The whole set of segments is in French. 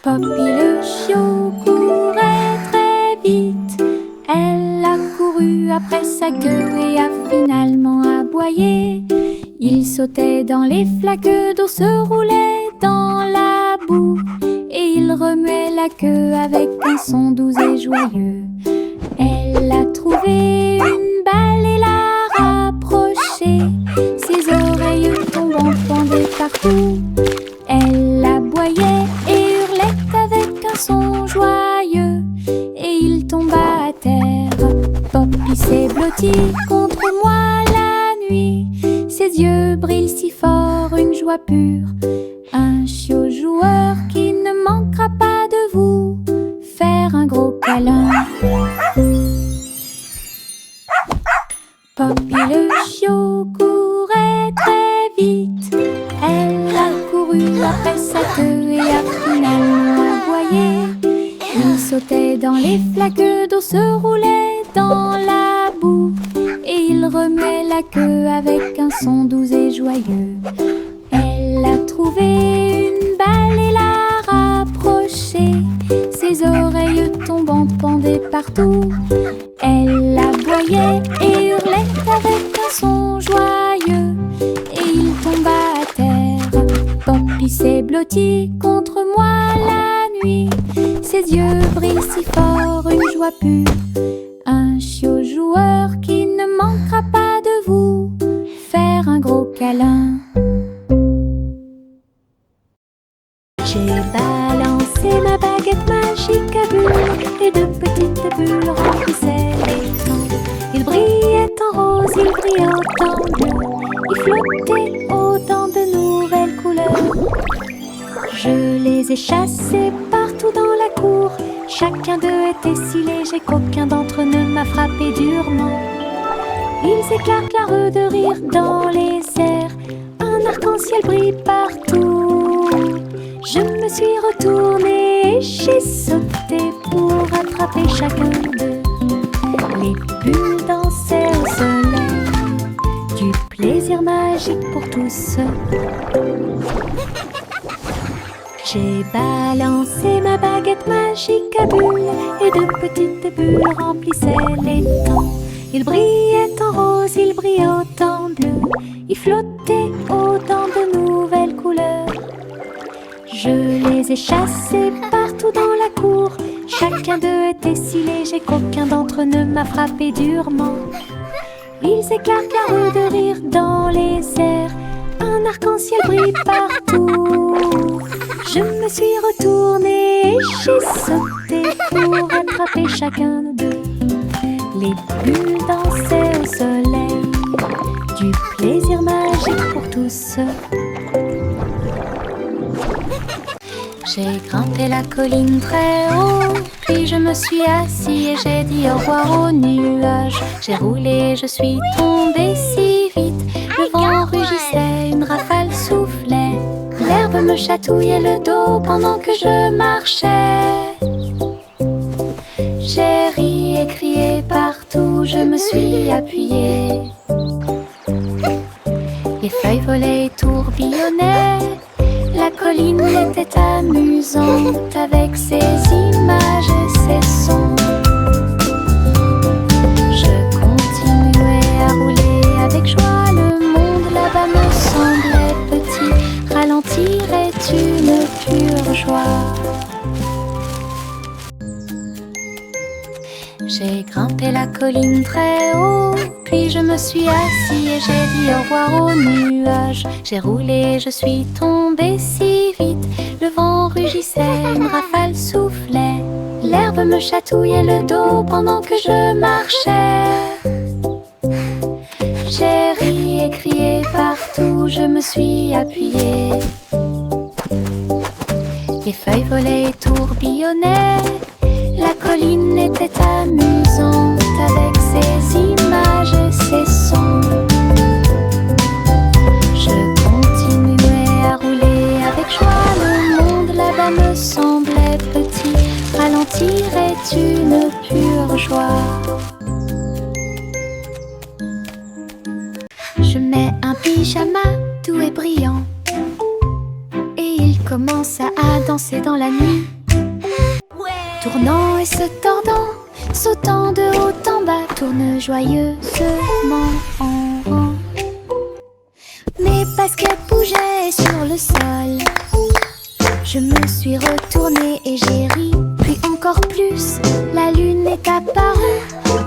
Poppy le chiot courait très vite. Elle a couru après sa queue et a finalement aboyé. Il sautait dans les flaques d'eau, se roulait dans la boue, et il remuait la queue avec un son doux et joyeux. Elle a trouvé une balle et l'a rapprochée. Ses oreilles tombant pendaient partout. Elle aboyait et hurlait avec un son joyeux, et il tomba à terre. Poppy s'est blotti contre moi la nuit. Ses yeux brillent si fort, une joie pure. Un chiot joueur qui ne manquera pas de vous faire un gros câlin. Poppy le chiot courait très vite. Elle a couru après sa queue et a finalement aboyé. Il sautait dans les flaques d'eau, se roulait dans la boue, et il remuait la queue avec un son doux et joyeux. Elle a trouvé une balle et l'a rapprochée. Ses oreilles tombantes pendaient partout. Elle aboyait et hurlait avec un son joyeux, et il tomba à terre. Poppy s'est blotti contre moi la nuit. Ses yeux brillent si fort, une joie pure. Un chiot joueur qui ne manquera pas de vous faire un gros câlin. J'ai balancé ma baguette magique à bulles, et de petites bulles remplissaient l'étang. Il brillait en rose, il brillait en bleu, il flottait autant de nouvelles couleurs. Je les ai chassés partout dans la cour. Chacun d'eux était si léger qu'aucun d'entre eux ne m'a frappé durement. Ils éclatent la de rire dans les airs. Un arc-en-ciel brille partout. Je me suis retournée et j'ai sauté pour attraper chacun d'eux. Les bulles dansaient au soleil, du plaisir magique pour tous. J'ai balancé ma baguette magique à bulles, et de petites bulles remplissaient l'étang. Il brillait en rose, il brillait en bleu, il flottait autant de nouvelles couleurs. Je les ai chassés partout dans la cour. Chacun d'eux était si léger qu'aucun d'entre eux ne m'a frappé durement. Ils éclatent la rue de rire dans les airs. Un arc-en-ciel brille partout. Je me suis retournée et j'ai sauté pour attraper chacun d'eux. Les bulles dansaient au soleil, du plaisir magique pour tous. J'ai grimpé la colline très haut, puis je me suis assis et j'ai dit au revoir aux nuages. J'ai roulé, je suis tombée si vite, le vent rugissait, une rafale soufflait. L'herbe me chatouillait le dos pendant que je marchais. J'ai ri et crié partout, je me suis appuyée. Les feuilles volaient et tourbillonnaient. La colline était amusante avec ses images et ses sons. Je continuais à rouler avec joie. Le monde là-bas me semblait petit. Ralentir est une pure joie. J'ai grimpé la colline très haut, puis je me suis assis et j'ai dit au revoir aux nuages. J'ai roulé, je suis tombée si vite, le vent rugissait, une rafale soufflait. L'herbe me chatouillait le dos pendant que je marchais. J'ai ri et crié partout, je me suis appuyée. Les feuilles volaient et tourbillonnaient. La colline était amusante avec ses images et ses sons. Je continuais à rouler avec joie. Le monde là-bas me semblait petit. Ralentir est une pure joie. Je mets un pyjama doux et brillant, et il commence à danser dans la nuit. Tournant et se tordant, sautant de haut en bas, tourne joyeusement en rond. Mes baskets bougeaient sur le sol. Je me suis retournée et j'ai ri, puis encore plus. La lune est apparue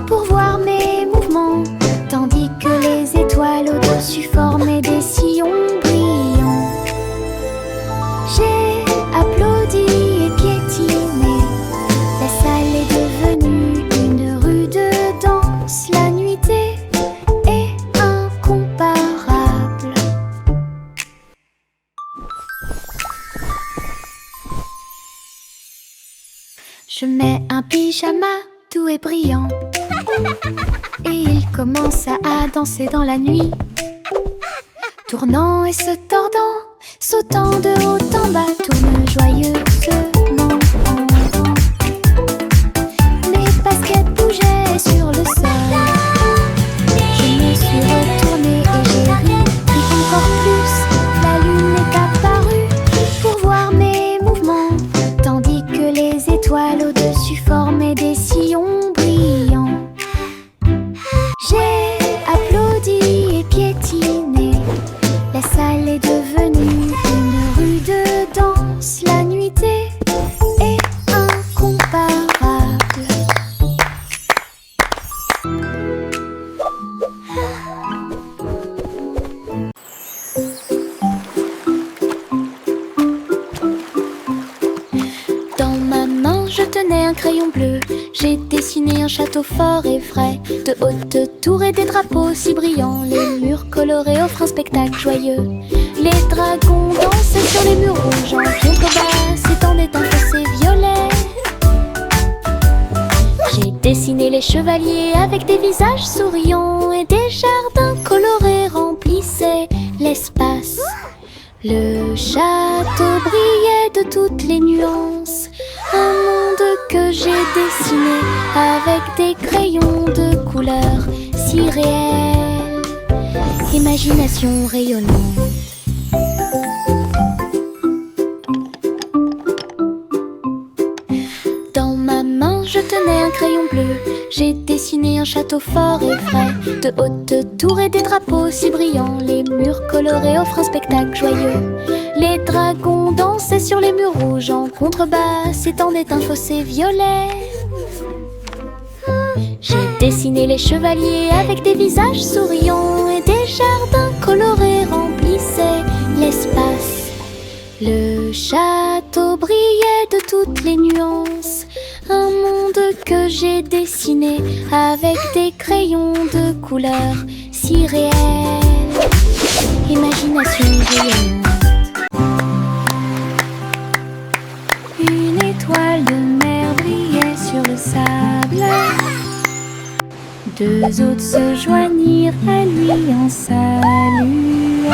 pour voir mes mouvements, tandis que les étoiles au-dessus formaient des sillons brillants. J'ai applaudi et piétiné. La salle est devenue une rue de danse. La nuitée est incomparable. Je mets un pyjama doux et brillant et il commence à danser dans la nuit. Tournant et se tordant, sautant de haut en bas, tourne joyeusement en rond. Mes baskets bougeaient sur le sol. Je me suis retournée et j'ai ri, puis encore plus. La lune est apparue pour voir mes mouvements, tandis que les étoiles au-dessus formaient des sillons brillants. J'ai applaudi et piétiné. La salle est devenue une rue de danse. La nuitée est incomparable. Dans ma main, je tenais un crayon bleu. J'ai dessiné un château fort et vrai, de hautes tours et des drapeaux si brillants. Les murs colorés offrent un spectacle joyeux. Les dragons dansaient sur les murs rouges. En contrebas s'étendait un fossé violet. J'ai dessiné les chevaliers avec des visages souriants, et des jardins colorés remplissaient l'espace. Le château brillait de toutes les nuances. Un monde que j'ai dessiné avec des crayons de couleurs si réels. Imagination rayonnante. Dans ma main, je tenais un crayon bleu. J'ai dessiné un château fort et vrai, de hautes tours et des drapeaux si brillants. Les murs colorés offrent un spectacle joyeux. Les dragons dansaient sur les murs rouges. En contrebas s'étendait un fossé violet. J'ai dessiné les chevaliers avec des visages souriants, et des jardins colorés remplissaient l'espace. Le château brillait de toutes les nuances. Un monde que j'ai dessiné avec des crayons de couleurs si réels. Imagination rayonnante. Une étoile de mer brillait sur le sable. Deux autres se joignirent à lui en saluant.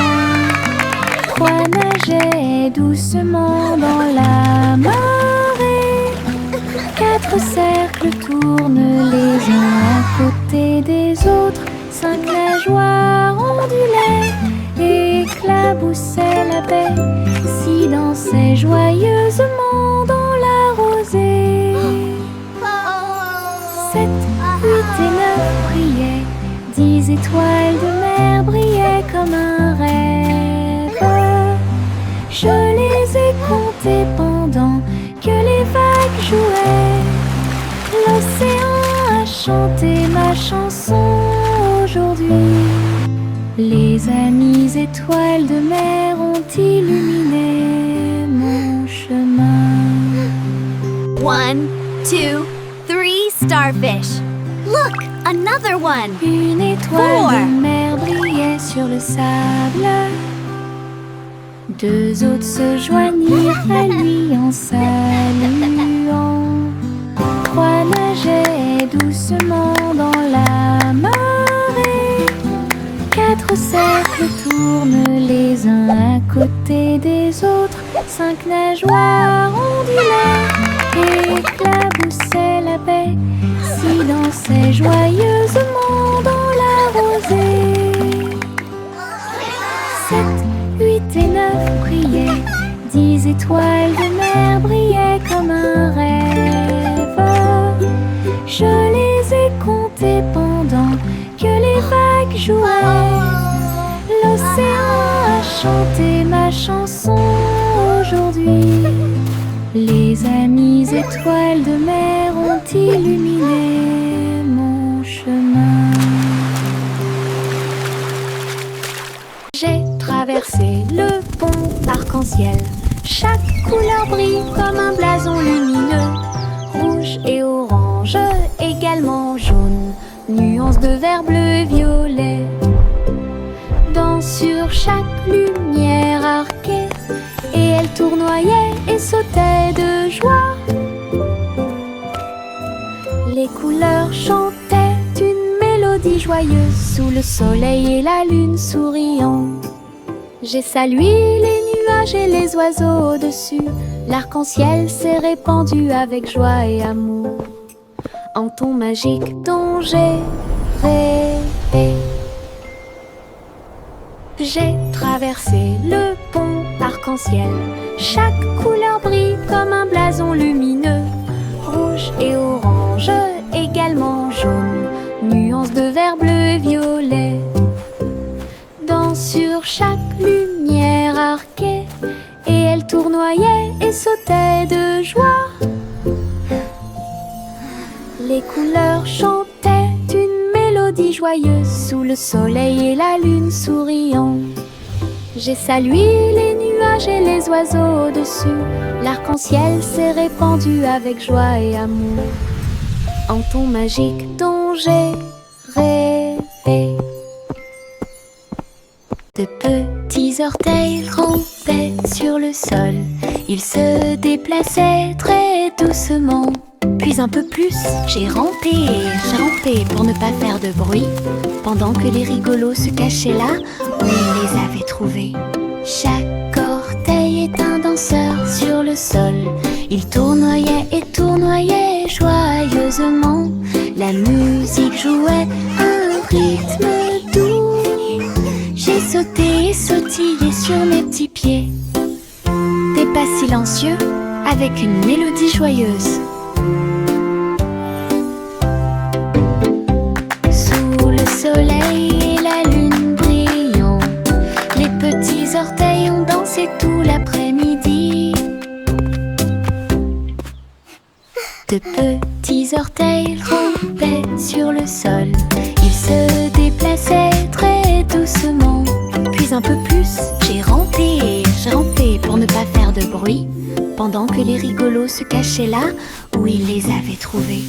Trois nageaient doucement dans la marée. Quatre cercles tournent les uns à côté des autres. Cinq nageoires ondulaient, éclaboussaient la baie, si dansaient joyeusement dans la rosée. 7, 8 et 9 brillaient, 10 étoiles de mer brillaient comme un rêve. Je les ai comptées pendant que les vagues jouaient. L'océan a chanté ma chanson aujourd'hui. Les amies étoiles de mer ont illuminé mon chemin. 1, 2, 3 starfish. Look, another one. Une étoile de mer brillait sur le sable. Deux autres se joignirent à lui en saluant. Trois nageaient doucement dans la marée. Quatre cercles tournent les uns à côté des autres. Cinq nageoires ondulaient, éclaboussaient la baie, si dansaient joyeusement dans la rosée. 7, 8 et 9 brillaient, 10 étoiles de mer brillaient comme un rêve. chanter ma chanson aujourd'hui. Les amies étoiles de mer ont illuminé mon chemin. J'ai traversé le pont arc-en-ciel. Chaque couleur brille comme un blason lumineux. Rouge et orange, également jaune. Nuances de vert, bleu et violet. Sur chaque lumière arquée, et elle tournoyait et sautait de joie. Les couleurs chantaient une mélodie joyeuse sous le soleil et la lune souriant. J'ai salué les nuages et les oiseaux au-dessus. L'arc-en-ciel s'est répandu avec joie et amour en ton magique dont j'ai rêvé. J'ai traversé le pont arc-en-ciel. Chaque couleur brille comme un blason lumineux. Rouge et orange, également jaune. Nuances de vert, bleu et violet. Sur chaque lumière arquée, et elle tournoyait et sautait de joie. Les couleurs chantaient une mélodie joyeuse sous le soleil et la lune souriant. J'ai salué les nuages et les oiseaux au-dessus. L'arc-en-ciel s'est répandu avec joie et amour en ton magique dont j'ai rêvé. De petits orteils rampaient sur le sol. Ils se déplaçaient très doucement. Puis un peu plus, j'ai rampé pour ne pas faire de bruit, pendant que les rigolos se cachaient là où ils les avaient trouvés. Chaque orteil est un danseur sur le sol. Il tournoyait et tournoyait joyeusement. La musique jouait un rythme doux. J'ai sauté et sautillé sur mes petits pieds. Des pas silencieux avec une mélodie joyeuse. Sous le soleil et la lune brillant, les petits orteils ont dansé tout l'après-midi. De petits orteils rampaient sur le sol. Ils se déplaçaient très doucement. Puis un peu plus, j'ai rampé pour ne pas faire de bruit, pendant que les rigolos se cachaient là où ils les avaient trouvés.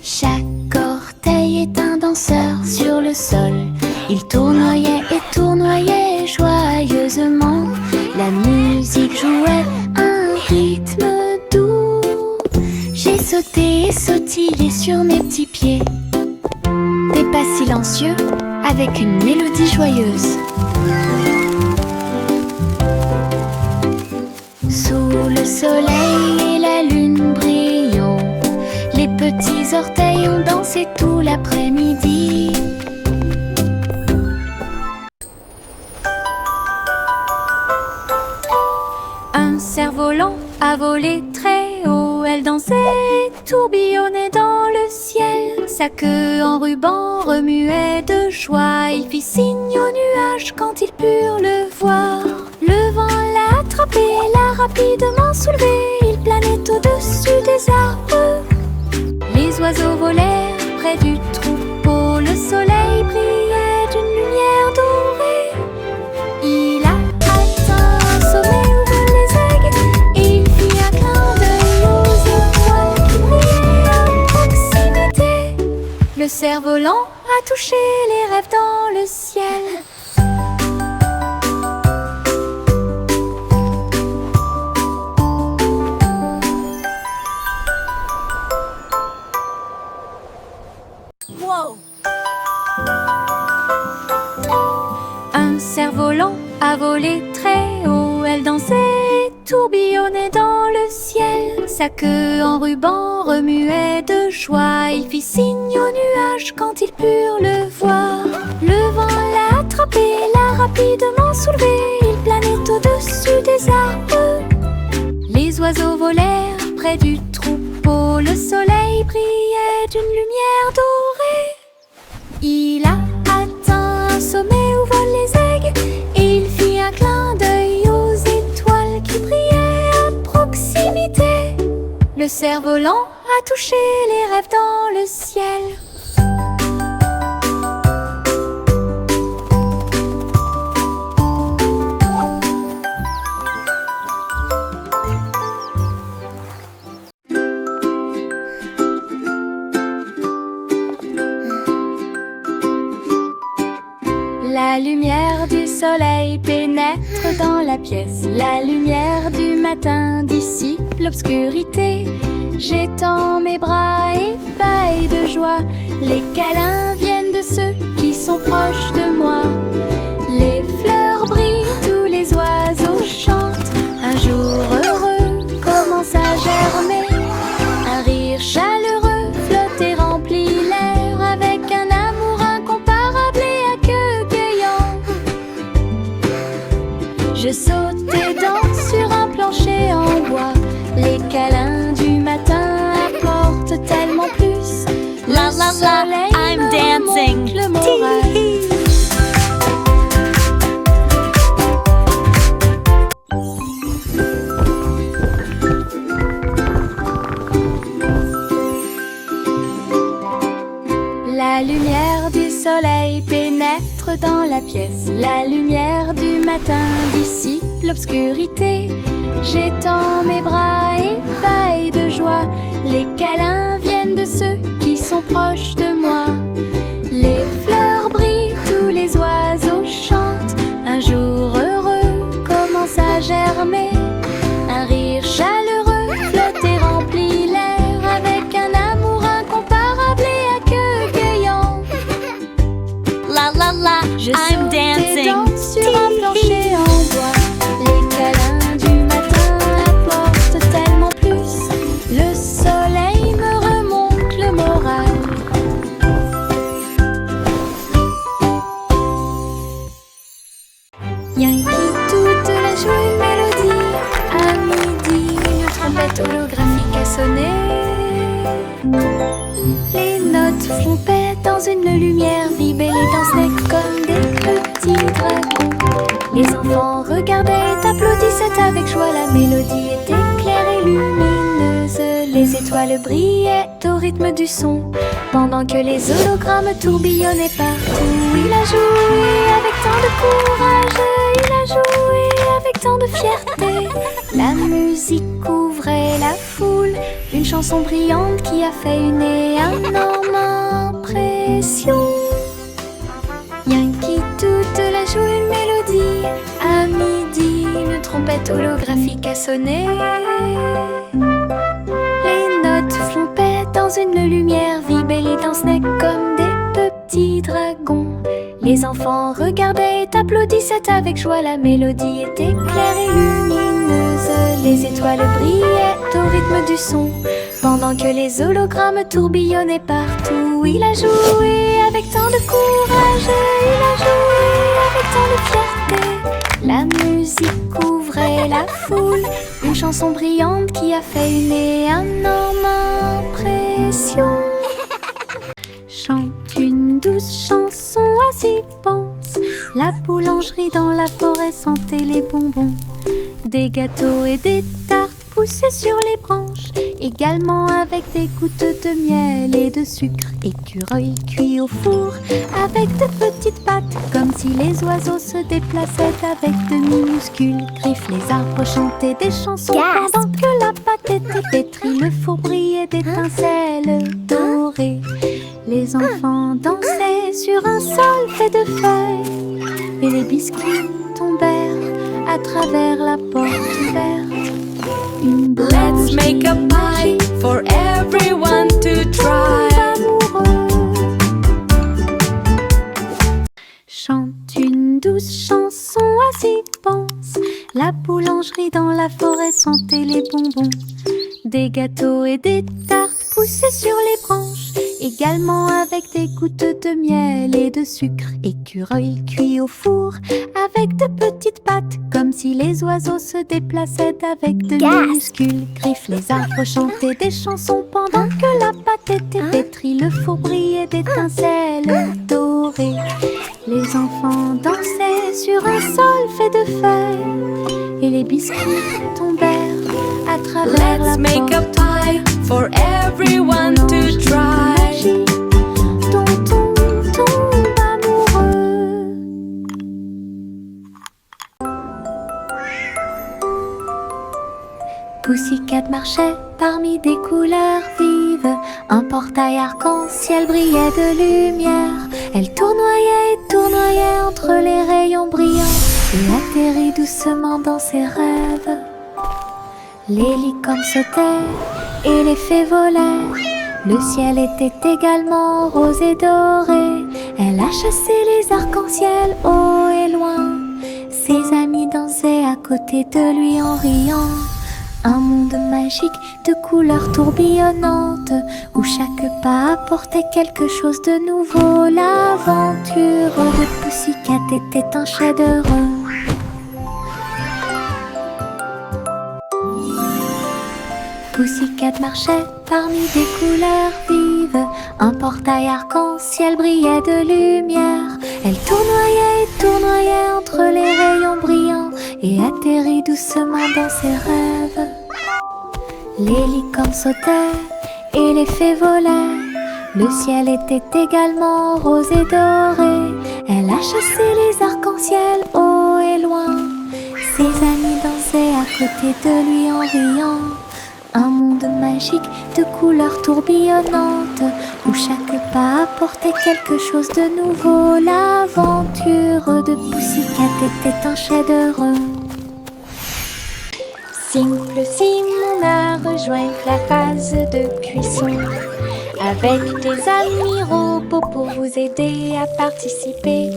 Chaque orteil est un danseur sur le sol. Il tournoyait et tournoyait joyeusement. La musique jouait un rythme doux. J'ai sauté et sautillé sur mes petits pieds. Des pas silencieux avec une mélodie joyeuse. Sous le soleil et la lune brillant, les petits orteils ont dansé tout l'après-midi. Un cerf-volant a volé très haut. Elle dansait, tourbillonnait dans le ciel. Sa queue en ruban remuait de joie. Il fit signe aux nuages quand ils purent le voir. Le vent l'a attrapé, l'a rapidement soulevé. Il planait au-dessus des arbres. Les oiseaux volèrent près du troupeau. Le soleil brillait d'une lumière dorée. Il a atteint un sommet où volent les aigues. Et il fit un clin d'œil aux étoiles qui brillaient à proximité. Le cerf-volant a touché les rêves dans le ciel. Un cerf-volant a volé très haut. Elle dansait, tourbillonnait dans le ciel. Sa queue en ruban remuait de joie. Il fit signe aux nuages quand ils purent le voir. Le vent l'a attrapé, l'a rapidement soulevé. Il planait au-dessus des arbres. Les oiseaux volèrent près du troupeau. Le soleil brillait d'une lumière dorée. Il a atteint un sommet où volent les aigues. Et il fit un clin d'œil Le cerf-volant a touché les rêves dans le ciel. La lumière du soleil pénètre dans la pièce. La lumière du matin dissipe l'obscurité. J'étends mes bras ébahis de joie. Les câlins viennent de ceux qui sont proches de moi. Les fleurs brillent, tous les oiseaux chantent. Un jour heureux commence à germer. Un rire chaleureux flotte et remplit l'air avec un amour incomparable et accueillant. Je saute et danse sur un plancher en bois. Les câlins du matin apportent tellement plus. La la la, I'm dancing. Le moral. La lumière du soleil pénètre dans la pièce. La lumière du matin dissipe l'obscurité. J'étends mes bras ébahis de joie. Les câlins viennent de ceux qui sont proches de moi. Les fleurs brillent, tous les oiseaux chantent. Un jour heureux commence à germer. Un rire chaleureux flotte et remplit l'air avec un amour incomparable et accueillant. La la la, Je I'm saute et dancing. danse sur un plancher en bois. Les câlins du matin apportent tellement plus. Le soleil me remonte le moral. Yankee toute la joue une mélodie. À midi, une trompette holographique a sonné. Les notes flompaient dans une lumière vive et les dansaient comme des petits dragons. Les enfants regardaient et applaudissaient avec joie. La mélodie était claire et lumineuse. Les étoiles brillaient au rythme du son, pendant que les hologrammes tourbillonnaient partout. Il a joué avec tant de courage, il a joué avec tant de fierté. La musique couvrait la foule, une chanson brillante qui a fait une énorme impression. Yankee toute la joue une mélodie. À midi, une trompette holographique a sonné. Les notes flompaient dans une lumière vive et les dansaient comme des petits dragons. Les enfants regardaient et applaudissaient avec joie. La mélodie était claire et lumineuse. Les étoiles brillaient au rythme du son, pendant que les hologrammes tourbillonnaient partout. Il a joué avec tant de courage, il a joué avec tant de fierté. La musique couvrait la foule, une chanson brillante qui a fait une énorme impression. Chante une douce chanson, assis pense. La boulangerie dans la forêt sentait les bonbons. Des gâteaux et des tartes poussaient sur les branches, également avec des gouttes de miel et de sucre. Écureuil cuit au four avec de petites pattes, comme si les oiseaux se déplaçaient avec de minuscules griffes. Les arbres chantaient des chansons pendant que la pâte était pétrie. Le four brillait d'étincelles dorées. Les enfants dansaient sur un sol fait de feuilles, et les biscuits tombèrent à travers la porte ouverte. Une Let's make a pie for everyone to try. Chante une douce chanson, assis pense. La boulangerie dans la forêt sentait les bonbons. Des gâteaux et des tartes poussaient sur les branches, également avec des gouttes de miel et de sucre. Écureuil cuit au four avec de petites pattes, comme si les oiseaux se déplaçaient avec de minuscules griffes. Les arbres chantaient des chansons pendant que la pâte était pétrie. Le four brillait d'étincelles dorées. Les enfants dansaient sur un sol fait de feuilles, et les biscuits tombèrent à travers la Let's make a porte. pie for everyone to try. Dont on tombe amoureux. Pussycat marchait parmi des couleurs vives. Un portail arc-en-ciel brillait de lumière. Elle tournoyait et tournoyait entre les rayons brillants et atterrit doucement dans ses rêves. Les licornes sautaient et les fées volaient. Le ciel était également rose et doré. Elle a chassé les arcs-en-ciel haut et loin. Ses amis dansaient à côté de lui en riant. Un monde magique de couleurs tourbillonnantes où chaque pas apportait quelque chose de nouveau. L'aventure de Pussycat était un chef-d'œuvre. Pussycat marchait parmi des couleurs vives. Un portail arc-en-ciel brillait de lumière. Elle tournoyait et tournoyait entre les rayons brillants et atterrit doucement dans ses rêves. Les licornes sautaient et les fées volaient. Le ciel était également rose et doré. Elle a chassé les arcs-en-ciel haut et loin. Ses amis dansaient à côté de lui en riant. Un monde magique de couleurs tourbillonnantes où chaque pas apportait quelque chose de nouveau. L'aventure de Pussycat était un chef-d'œuvre. Simple Simon a rejoint la phase de cuisson avec des amis robots pour vous aider à participer.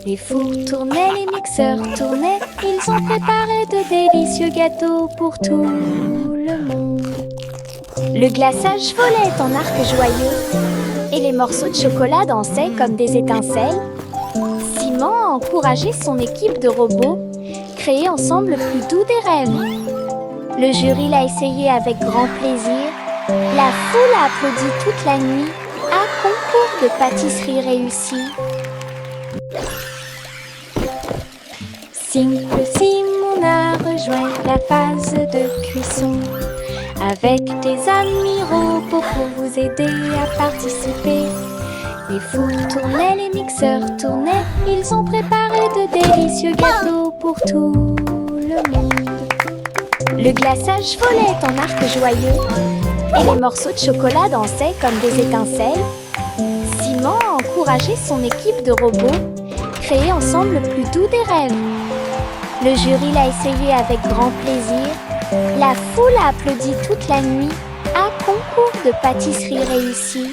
Les fours tournaient, les mixeurs tournaient, ils ont préparé de délicieux gâteaux pour tout le monde. Le glaçage volait en arc joyeux et les morceaux de chocolat dansaient comme des étincelles. Simon a encouragé son équipe de robots, créer ensemble le plus doux des rêves. Le jury l'a essayé avec grand plaisir. La foule a applaudi toute la nuit. Un concours de pâtisserie réussi. Simple Simon a rejoint la phase de cuisson avec des amis robots pour vous aider à participer. Les fours tournaient, les mixeurs tournaient, ils ont préparé de délicieux gâteaux pour tout le monde. Le glaçage volait en arc joyeux et les morceaux de chocolat dansaient comme des étincelles. Simon a encouragé son équipe de robots, créer ensemble le plus doux des rêves. Le jury l'a essayé avec grand plaisir. La foule a applaudi toute la nuit. Un concours de pâtisserie réussi.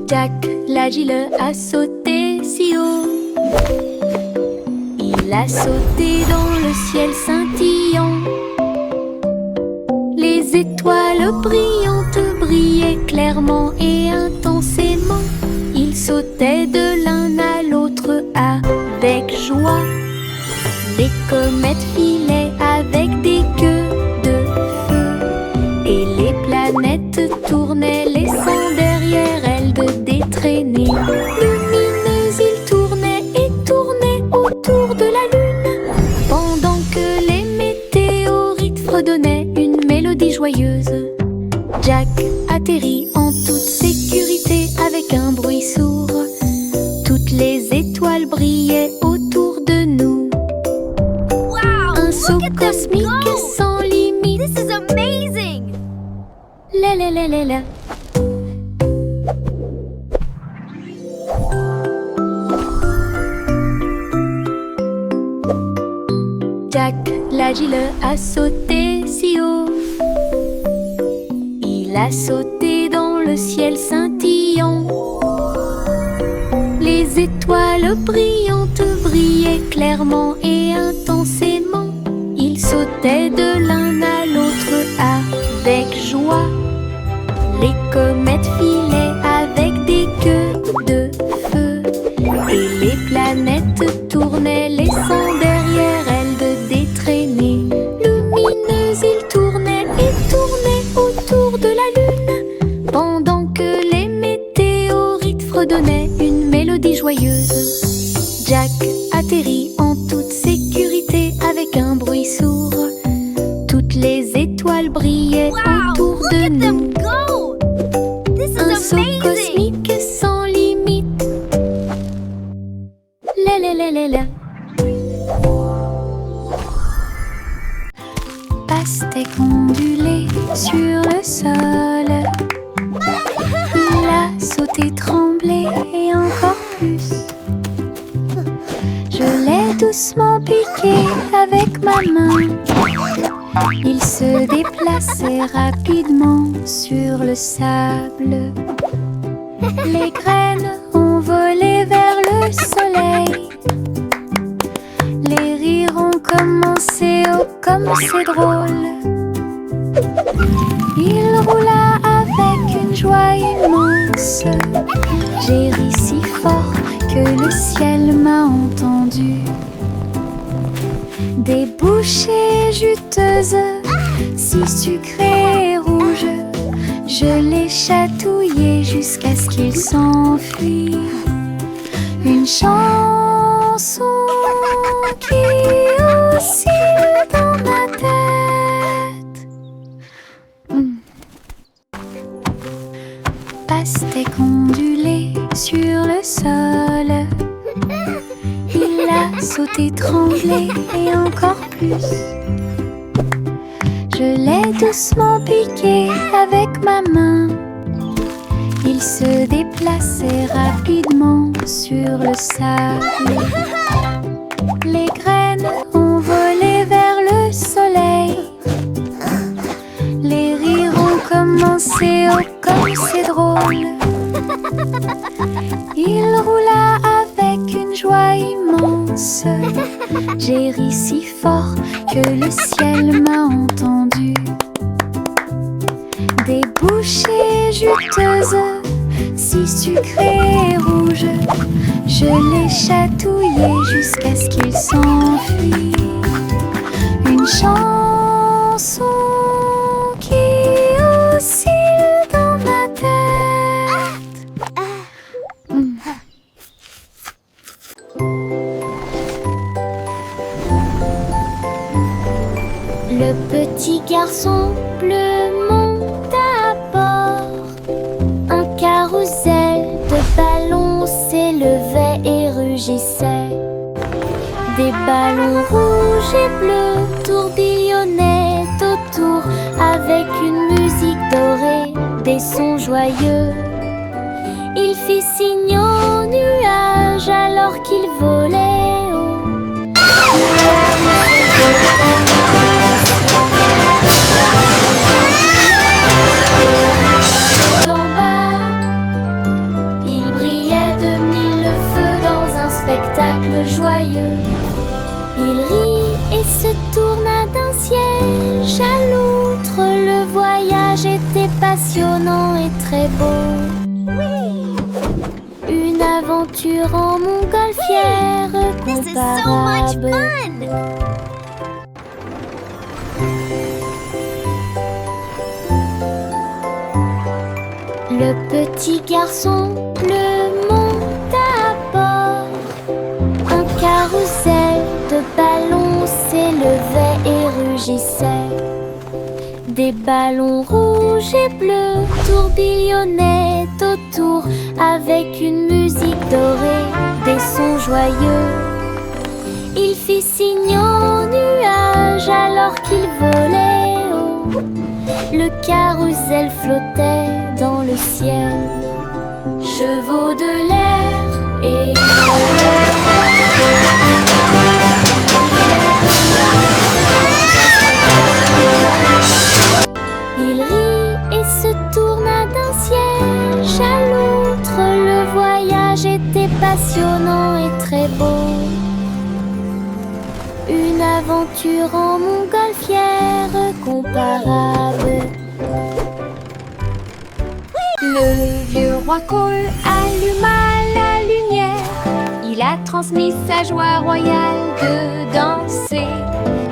Jack l'agile a sauté si haut. Il a sauté dans le ciel scintillant. Les étoiles brillantes brillaient clairement et intensément. Ils sautaient de l'un à l'autre avec joie. Les comètes filaient avec des queues de feu. Et les planètes tournaient, laissant derrière elles de traînées lumineuses. Ils tournaient et tournaient autour de la lune, pendant que les météorites fredonnaient une mélodie joyeuse. Jack atterrit en toute sécurité avec un bruit sourd. Toutes les étoiles brillaient autour de nous. Wow! Un saut cosmique sans limite. This is amazing! La la la la la. Jack l'agile a sauté si haut. Il a sauté dans le ciel scintillant. Les étoiles brillantes brillaient clairement et intensément. Il sautait de l'un à l'autre avec joie. Les comètes filaient avec des queues de feu. Et les planètes tournaient, laissant derrière elles de traînées lumineuses. Ils tournaient et tournaient autour de la lune, pendant que les météorites fredonnaient une mélodie joyeuse. Jack atterrit Pastèque ondulée sur le sol. Il a sauté, tremblé et encore plus. Je l'ai doucement piqué avec ma main. Il se déplaçait rapidement sur le sable. Les graines ont volé vers le soleil. Les rires ont commencé, oh comme c'est drôle. Il roula avec une joie immense. J'ai ri si fort que le ciel m'a entendu. Des bouchées juteuses, si sucrées et rouges, je les chatouillais jusqu'à ce qu'ils s'enfuient. Une chanson qui oscille dans ma tête. Pastèque ondulée sur le sol. Il a sauté, tremblé et encore plus. Je l'ai doucement piqué avec ma main. Il se déplaçait rapidement sur le sable. Les graines ont volé vers le soleil. Les rires ont commencé, oh comme c'est drôle. Il roula avec une joie immense. J'ai ri si fort que le ciel m'a entendu. Des bouchées juteuses, si sucrées et rouges, je les chatouillais jusqu'à ce qu'ils s'enfuient. Une chanson qui oscille dans ma tête. Le petit garçon bleu monte à bord. Un carrousel de ballons s'élevait et rugissait. Des ballons rouges et bleus tourbillonnaient autour avec une musique dorée, des sons joyeux. Il fit signe aux nuages alors qu'il volait haut. En bas, il brillait de mille feux dans un spectacle joyeux. Il rit et se tourna d'un siège à l'autre. Le voyage était passionnant et très beau. Une aventure en montgolfière This is so much comparable. fun! Le petit garçon bleu monte à bord. Un carrousel de ballons s'élevait et rugissait. Des ballons rouges et bleus tourbillonnaient autour avec une musique dorée, des sons joyeux. Il fit signe aux nuages alors qu'il volait haut. Le carrousel flottait dans le ciel. Chevaux de l'air et il rit et se tourna d'un siège à l'autre. Le voyage était passionnant et très beau. Une aventure en montgolfière comparable. Le vieux roi Cole alluma la lumière. Il a transmis sa joie royale de danser.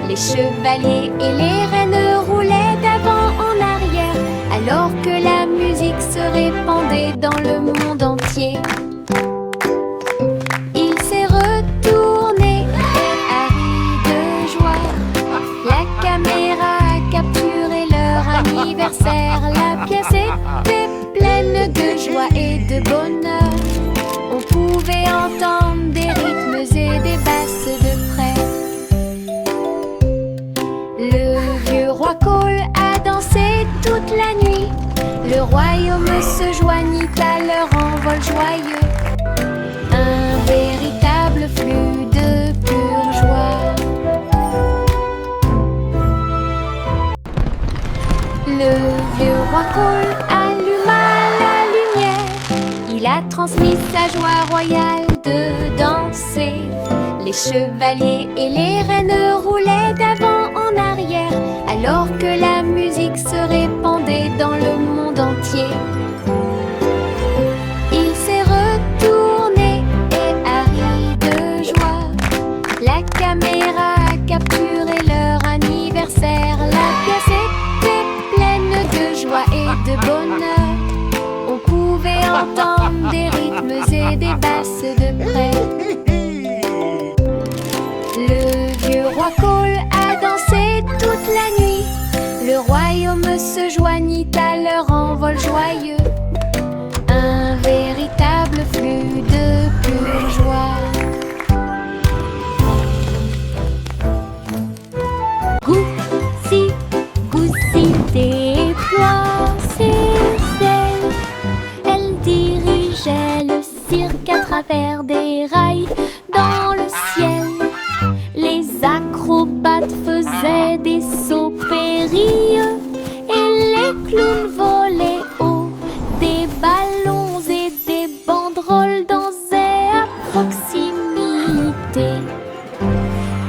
Les chevaliers et les reines roulaient d'avant en arrière, alors que la musique se répandait dans le monde entier. Il s'est retourné et a ri de joie. La caméra a capturé leur anniversaire. La pièce était pleine de joie et de bonheur. On pouvait entendre des rythmes transmis sa joie royale de danser. Les chevaliers et les reines roulaient d'avant en arrière, alors que la musique se répandait dans le monde entier. Il s'est retourné et a ri de joie. La caméra a capturé leur anniversaire. La pièce était pleine de joie et de bonheur. On pouvait entendre des rythmes et des basses de près. Le vieux roi Cole a dansé toute la nuit. Le royaume se joignit à leur envol joyeux. Un véritable flux de pure joie. Goussi, Goussi déploie ses ailes. Elle dirigeait le cirque à travers des rails dans le ciel. Les acrobates faisaient des sauts périlleux et les clowns volaient haut. Des ballons et des banderoles dansaient à proximité.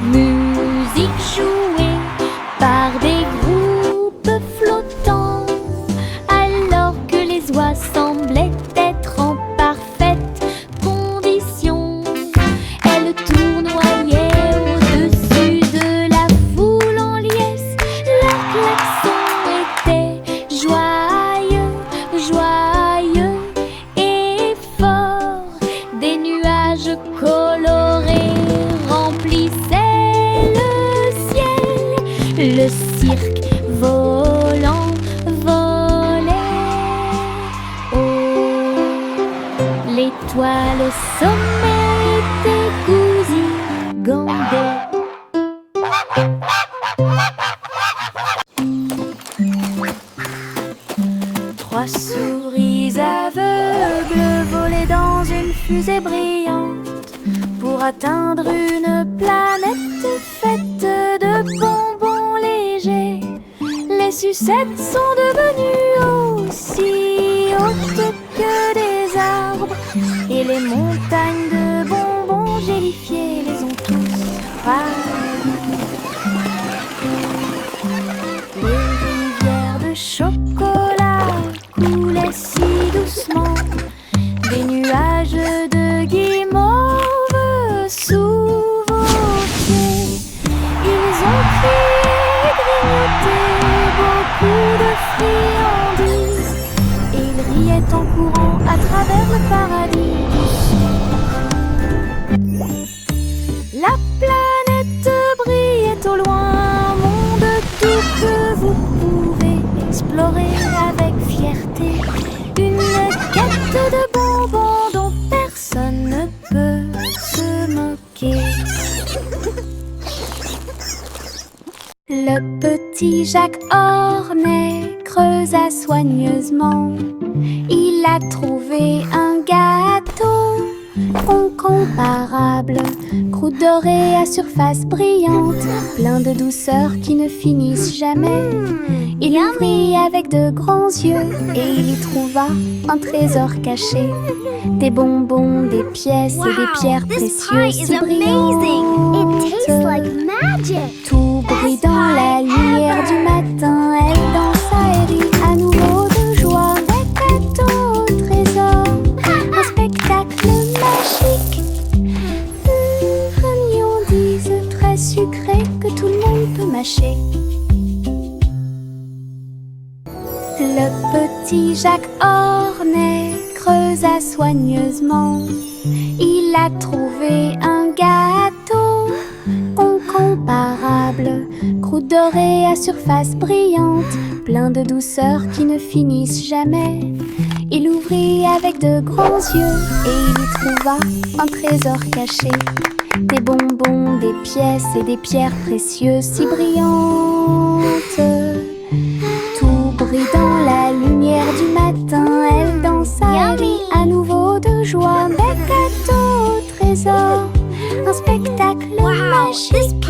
Musique jouée par des groupes flottants, alors que les oies semblaient être en parfaite condition. Elles tournoyaient au-dessus de la foule en liesse. Leur klaxon était joyeux, joyeux et fort. Des nuages colorés remplissaient le ciel. Le cirque volant volait haut. L'étoile au sommet était Gousy Gandé. Trois souris aveugles volaient dans une fusée brillante pour atteindre une planète faite de bonbons légers. Les sucettes sont devenues aussi hautes que des arbres, et les montagnes de bonbons gélifiés les ont tous ravagés. Les rivières de chocolat coulaient si doucement. Des nuages de guimauve sous vos pieds. Ils ont crié, grignoté beaucoup de friandises. Et ils riaient en courant à travers le paradis du sud. La planète brillait au loin, un monde tout que vous pouvez explorer avec fierté. Une quête de bonbons dont personne ne peut se moquer. Le petit Jacques Hornet creusa soigneusement. Il a trouvé un gâteau incomparable, croûte dorée à surface brillante, plein de douceur qui ne finissent jamais. Il ouvrit avec de grands yeux et il y trouva un trésor caché. Des bonbons, des pièces et des pierres précieuses si brillantes. Tout brille dans la lumière du matin. Elle dansa et rit à nouveau de joie. Des cadeaux au trésor, un spectacle magique. Une friandise très sucrée que tout le monde peut mâcher. Le petit Jacques Hornet creusa soigneusement. Il a trouvé un gâteau incomparable, croûte dorée à surface brillante, plein de douceur qui ne finissent jamais. Il ouvrit avec de grands yeux et il y trouva un trésor caché. Des bonbons, des pièces et des pierres précieuses si brillantes. Tout brille dans la lumière du matin. Elle dansa et rit à nouveau de joie. Des cadeaux au trésor, un spectacle magique.